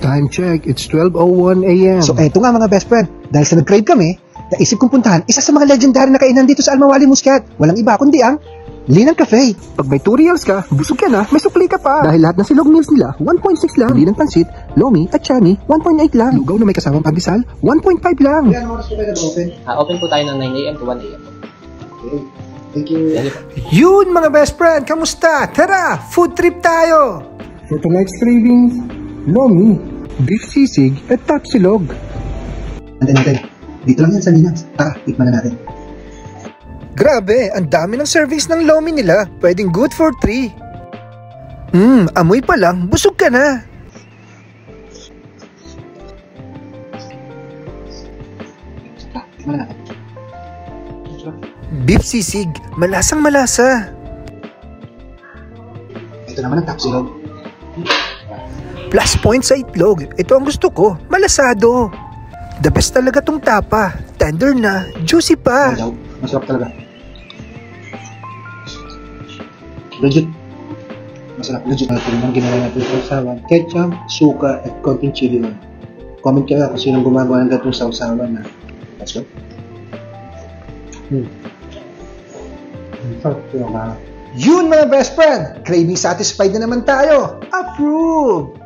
Time check, it's 12:01 a.m. So eto nga mga best friend, dahil sa nag-crave kami, naisip kong puntahan isa sa mga legendary na kainan dito sa Almawali Muscat. Walang iba kundi ang Linan Cafe. Pag may 2 reals ka, busog ka na, may sukli ka pa. Dahil lahat ng silog meals nila, 1.6 lang. Linan Pansit, Lomi at Chami, 1.8 lang. Lugaw na may kasamang pandesal, 1.5 lang. Kaya anong oras po kayo nag-open? Open po tayo ng 9 a.m. to 1 a.m. Okay. Thank you. Yun mga best friend, kamusta? Tara, food trip tayo! For tonight's cravings, Lomi, beef sisig at tapsilog. Antay. Dito lang yan sa Linan. Tara, tikman na natin. Grabe, ang dami ng servings ng Lomi nila. Pwedeng good for 3. Amoy pa lang, busog ka na. Tikman na natin. Beef sisig, malasang malasa. Ito naman ang tapsilog. Plus point sa itlog, ito ang gusto ko, malasado. The best talaga tong tapa, tender na, juicy pa. Masarap talaga. Legit. Masarap, legit. Ito naman ginawa natin sa sausawan. Ketchup, suka, at konting chili lang. Comment kayo kung sinong gumagawa ng gatong sausawan na. Let's go. Sarap ito yung Yun mga best friend, craving satisfied na naman tayo. Approve!